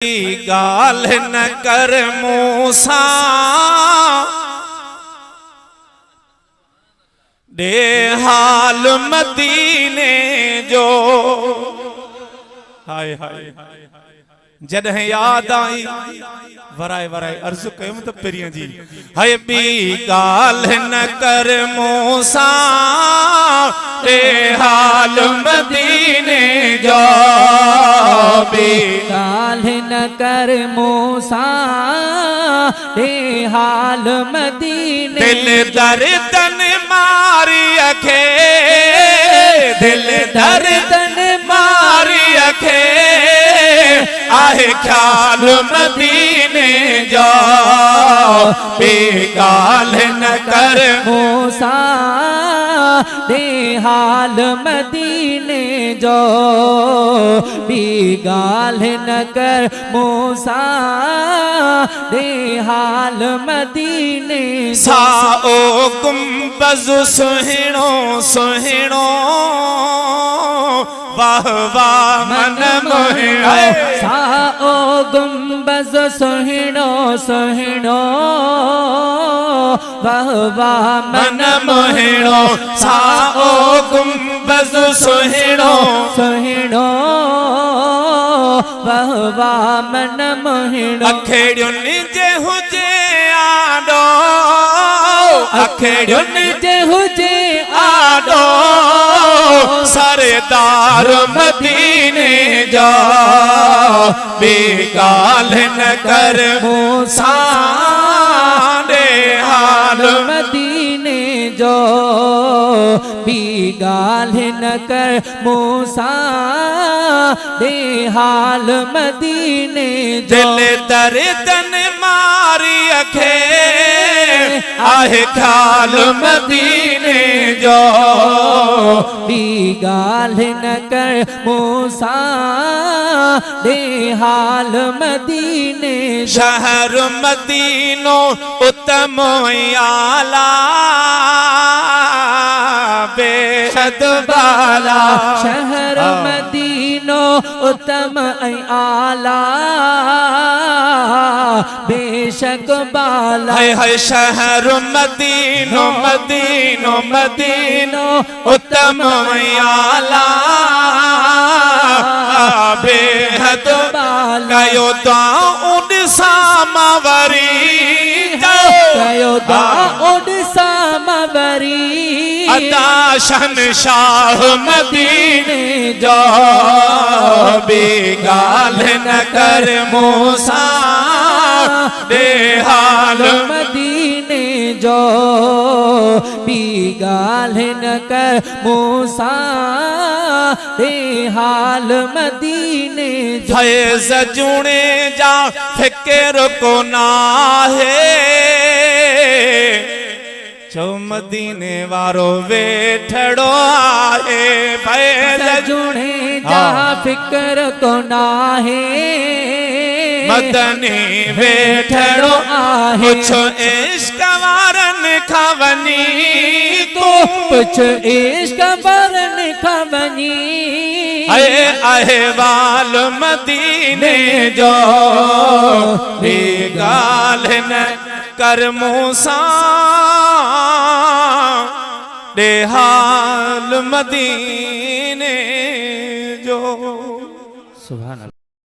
गाल न कर मूसा दे हाल मदीने जो। हाय हाय जॾहिं याद आई वराए वराए अर्ज कयुम त पहिरियां जी हाय बी गाल न कर मूसा दे हाल मदीने जो। बी गाल न कर मूसा दे हाल मदीने। दिल दर्दन मारी अखे दिल दर्दन मारी अखे आहे ख्याल मदीने जो। बेगाल न कर मूसा दे हाल मदीने जो। बेगाल न कर मूसा दे हाल मदीने जो। साओ गुंबज सुहिणो सुहिणो वाह वाह मन मोहिणो। साओ गुंबज सुहिणो सुहिणो वाह वाह मन मोहिणो। साओ गुंबज सुहिणो सुहिणो वाह वाह मन मोहिणो। अखेड़ियुनि जे हुजे आडो अखेड़ियुनि जे हुजे आडो सरदार मदीने जो। बेगाल न कर मूसा दे हाल मदीने जो। बेगाल न कर मूसा दे हाल मदीने जो। दिल दर्दन मारी अखे आहे ख्याल मदीने जो। बेगाल न कर मूसा दे हाल मदीने जो। शहर मदीनो उत्तम आला बेहद बाला। शहर मदीनो उत्तम आला बेशक बाला। हाय हाय शहर मदीनो मदीनो मदीनो उत्तम आला बेहद बाला। कयो दाऊद सामवरी कयो दाऊद सामवरी अदा शहनशाह मदीने जो। बेगाल न कर मूसा दे हाल मदीने जो। बेगाल न कर मूसा दे हाल मदीने जो। फैज़ जुणे जा फिक्र को नाहे चो मदीने वारो वेठड़ो आहे। फैज़ जुणे जा फिक्र को नाहे मदनी वेठड़ो आहे। कुछ इश्क वारन खवनी तू कुछ इश्क वारन खवनी अहवाल मदीने जो। बेगाल न कर मूसा दे हाल मदीने जो। सुभान अल्लाह।